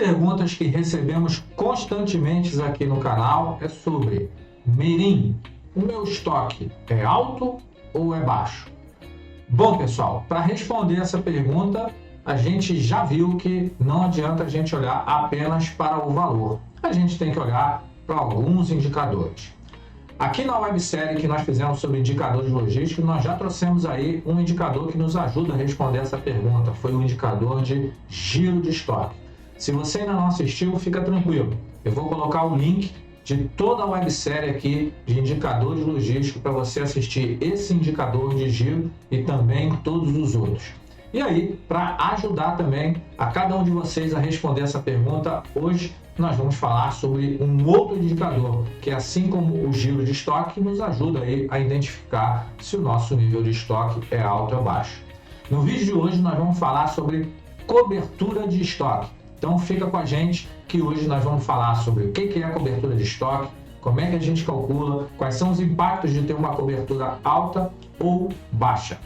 perguntas que recebemos constantemente aqui no canal é sobre: Meirin, o meu estoque é alto ou é baixo? Bom, pessoal, para responder essa pergunta, a gente já viu que não adianta a gente olhar apenas para o valor. A gente tem que olhar para alguns indicadores. Aqui na websérie que nós fizemos sobre indicadores logísticos, nós já trouxemos aí um indicador que nos ajuda a responder essa pergunta. Foi o indicador de giro de estoque. Se você ainda não assistiu, fica tranquilo. Eu vou colocar o link de toda a websérie aqui de indicadores logísticos para você assistir esse indicador de giro e também todos os outros. E aí, para ajudar também a cada um de vocês a responder essa pergunta, hoje nós vamos falar sobre um outro indicador, que assim como o giro de estoque, nos ajuda aí a identificar se o nosso nível de estoque é alto ou baixo. No vídeo de hoje nós vamos falar sobre cobertura de estoque. Então fica com a gente que hoje nós vamos falar sobre o que é a cobertura de estoque, como é que a gente calcula, quais são os impactos de ter uma cobertura alta ou baixa.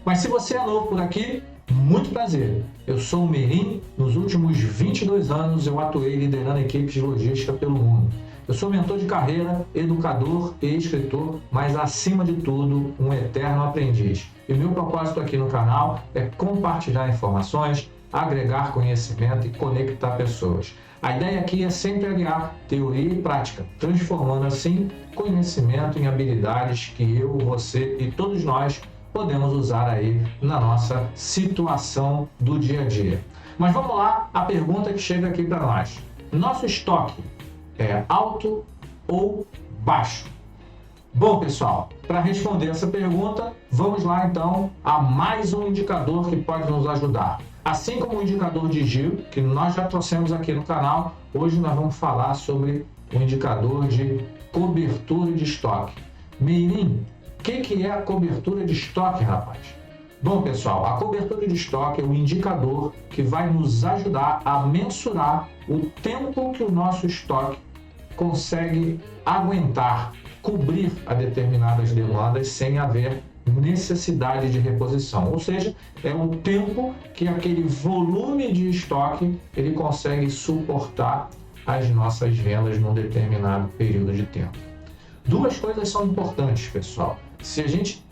Mas se você é novo por aqui, muito prazer. Eu sou o Meirin. Nos últimos 22 anos eu atuei liderando equipes de logística pelo mundo. Eu sou mentor de carreira, educador e escritor, mas acima de tudo, um eterno aprendiz. E meu propósito aqui no canal é compartilhar informações, agregar conhecimento e conectar pessoas. A ideia aqui é sempre aliar teoria e prática, transformando assim conhecimento em habilidades que eu, você e todos nós podemos usar aí na nossa situação do dia a dia. Mas vamos lá, a pergunta que chega aqui para nós. Nosso estoque é alto ou baixo? Bom, pessoal, para responder essa pergunta, vamos lá então a mais um indicador que pode nos ajudar. Assim como o indicador de giro, que nós já trouxemos aqui no canal, hoje nós vamos falar sobre o indicador de cobertura de estoque. Meirin, o que é a cobertura de estoque, rapaz? Bom, pessoal, a cobertura de estoque é um indicador que vai nos ajudar a mensurar o tempo que o nosso estoque consegue aguentar, cobrir a determinadas demandas sem haver necessidade de reposição. Ou seja, é o tempo que aquele volume de estoque ele consegue suportar as nossas vendas num determinado período de tempo. Duas coisas são importantes, pessoal. Se a gente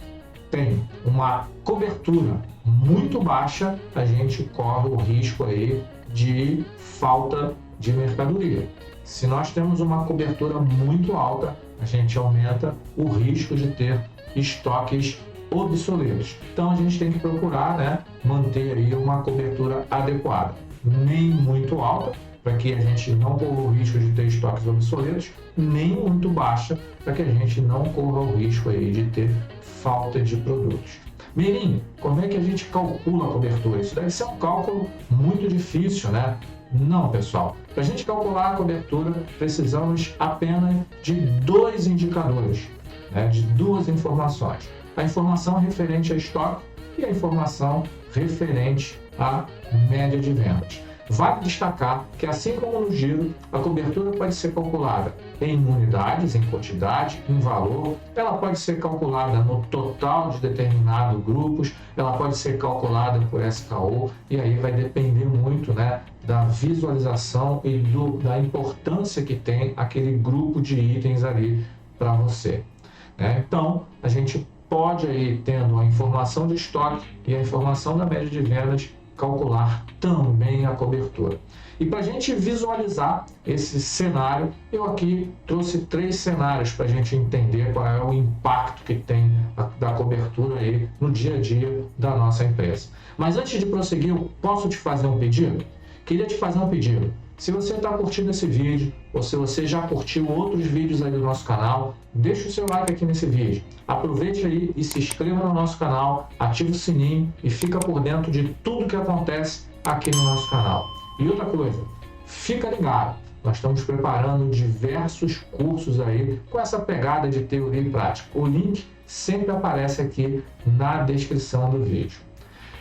tem uma cobertura muito baixa, a gente corre o risco aí de falta de mercadoria. Se nós temos uma cobertura muito alta, a gente aumenta o risco de ter estoques obsoletos. Então a gente tem que procurar, manter aí uma cobertura adequada, nem muito alta, para que a gente não corra o risco de ter estoques obsoletos, nem muito baixa, para que a gente não corra o risco aí de ter falta de produtos. Meirin, como é que a gente calcula a cobertura? Isso deve ser um cálculo muito difícil, né? Não, pessoal. Para a gente calcular a cobertura, precisamos apenas de dois indicadores, de duas informações. A informação referente a estoque e a informação referente à média de vendas. Vale destacar que, assim como no giro, a cobertura pode ser calculada em unidades, em quantidade, em valor, ela pode ser calculada no total de determinados grupos, ela pode ser calculada por SKU, e aí vai depender muito da visualização e da importância que tem aquele grupo de itens ali para você. Então, a gente pode aí, tendo a informação de estoque e a informação da média de vendas, calcular também a cobertura. E para a gente visualizar esse cenário, eu aqui trouxe 3 cenários para a gente entender qual é o impacto que tem da cobertura aí no dia a dia da nossa empresa. Mas antes de prosseguir, eu posso te fazer um pedido? Queria te fazer um pedido. Se você está curtindo esse vídeo, ou se você já curtiu outros vídeos aí do nosso canal, deixa o seu like aqui nesse vídeo. Aproveite aí e se inscreva no nosso canal, ative o sininho e fica por dentro de tudo que acontece aqui no nosso canal. E outra coisa, fica ligado, nós estamos preparando diversos cursos aí com essa pegada de teoria e prática. O link sempre aparece aqui na descrição do vídeo.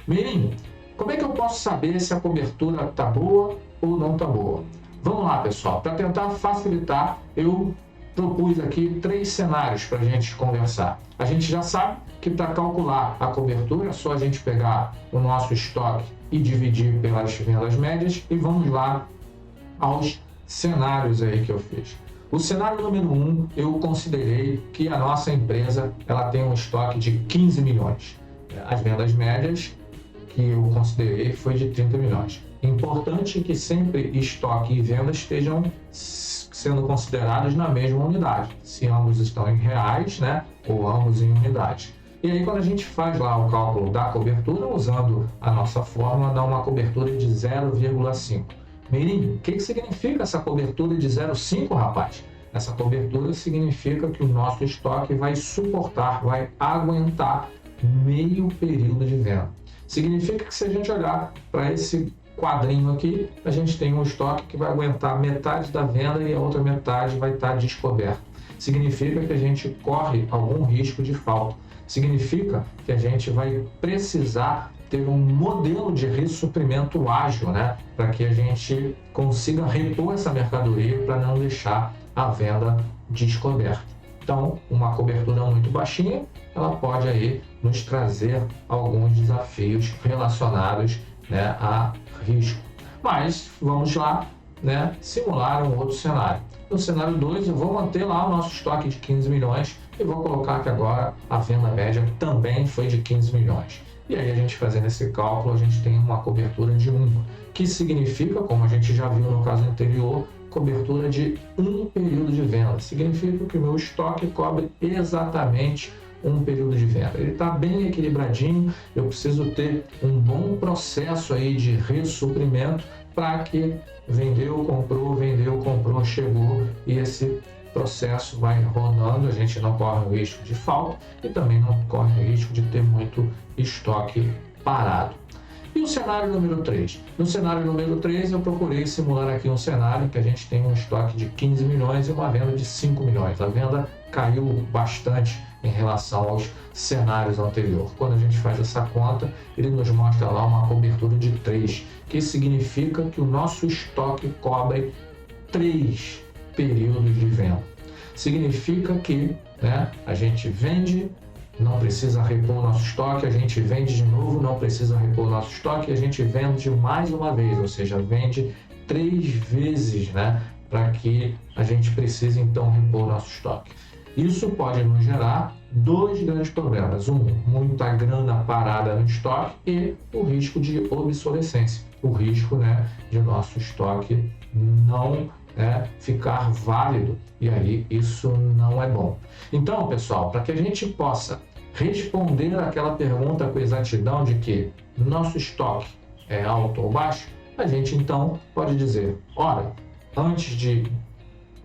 Meirin, como é que eu posso saber se a cobertura está boa ou não está boa? Vamos lá, pessoal. Para tentar facilitar, eu propus aqui 3 cenários para a gente conversar. A gente já sabe que para calcular a cobertura é só a gente pegar o nosso estoque e dividir pelas vendas médias. E vamos lá aos cenários aí que eu fiz. O cenário número 1, eu considerei que a nossa empresa ela tem um estoque de 15 milhões. As vendas médias que eu considerei foi de 30 milhões. Importante que sempre estoque e vendas estejam sendo considerados na mesma unidade, se ambos estão em reais, né, ou ambos em unidades. E aí, quando a gente faz lá o cálculo da cobertura, usando a nossa fórmula, dá uma cobertura de 0,5. Mirim, o que significa essa cobertura de 0,5, rapaz? Essa cobertura significa que o nosso estoque vai suportar, vai aguentar meio período de venda. Significa que se a gente olhar para esse quadrinho aqui, a gente tem um estoque que vai aguentar metade da venda e a outra metade vai estar descoberta. Significa que a gente corre algum risco de falta. Significa que a gente vai precisar ter um modelo de ressuprimento ágil, né? Para que a gente consiga repor essa mercadoria para não deixar a venda descoberta. Então, uma cobertura muito baixinha, ela pode aí nos trazer alguns desafios relacionados, né, a risco. Mas vamos lá, né, simular um outro cenário. No cenário 2, eu vou manter lá o nosso estoque de 15 milhões e vou colocar que agora a venda média também foi de 15 milhões. E aí a gente fazendo esse cálculo, a gente tem uma cobertura de 1, que significa, como a gente já viu no caso anterior, cobertura de um período de venda. Significa que o meu estoque cobre exatamente um período de venda. Ele está bem equilibradinho, eu preciso ter um bom processo aí de ressuprimento para que vendeu, comprou, chegou e esse processo vai rodando, a gente não corre o risco de falta e também não corre o risco de ter muito estoque parado. E o cenário número 3? No cenário número 3, eu procurei simular aqui um cenário que a gente tem um estoque de 15 milhões e uma venda de 5 milhões. A venda caiu bastante em relação aos cenários anteriores. Quando a gente faz essa conta, ele nos mostra lá uma cobertura de 3, que significa que o nosso estoque cobre 3 períodos de venda. Significa que, né, a gente vende, não precisa repor o nosso estoque, a gente vende de novo, não precisa repor o nosso estoque, a gente vende mais uma vez, ou seja, vende 3 vezes, né, para que a gente precise então repor o nosso estoque. Isso pode nos gerar 2 grandes problemas. Muita grana parada no estoque e o risco de obsolescência. O risco, né, de nosso estoque não ficar válido. E aí isso não é bom. Então, pessoal, para que a gente possa responder aquela pergunta com exatidão de que nosso estoque é alto ou baixo, a gente então pode dizer, ora, antes de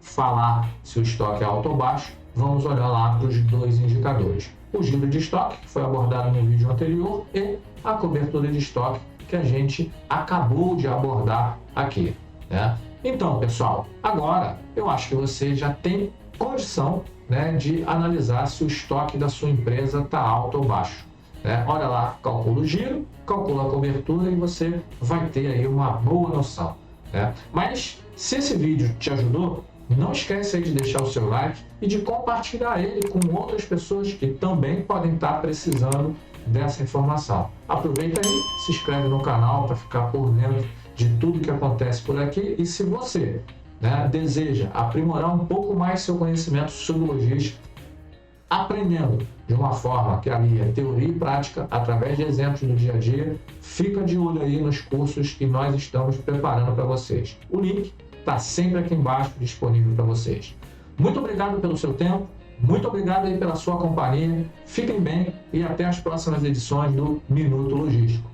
falar se o estoque é alto ou baixo, vamos olhar lá para os 2 indicadores. O giro de estoque, que foi abordado no vídeo anterior, e a cobertura de estoque, que a gente acabou de abordar aqui, né? Então, pessoal, agora eu acho que você já tem condição, né, de analisar se o estoque da sua empresa está alto ou baixo, né? Olha lá, calcula o giro, calcula a cobertura e você vai ter aí uma boa noção, né? Mas se esse vídeo te ajudou, não esquece aí de deixar o seu like e de compartilhar ele com outras pessoas que também podem estar precisando dessa informação. Aproveita aí, se inscreve no canal para ficar por dentro de tudo que acontece por aqui. E se você, né, deseja aprimorar um pouco mais seu conhecimento sobre logística, aprendendo de uma forma que alia teoria e prática através de exemplos do dia a dia, fica de olho aí nos cursos que nós estamos preparando para vocês. O link está sempre aqui embaixo disponível para vocês. Muito obrigado pelo seu tempo, muito obrigado aí pela sua companhia, fiquem bem e até as próximas edições do Minuto Logístico.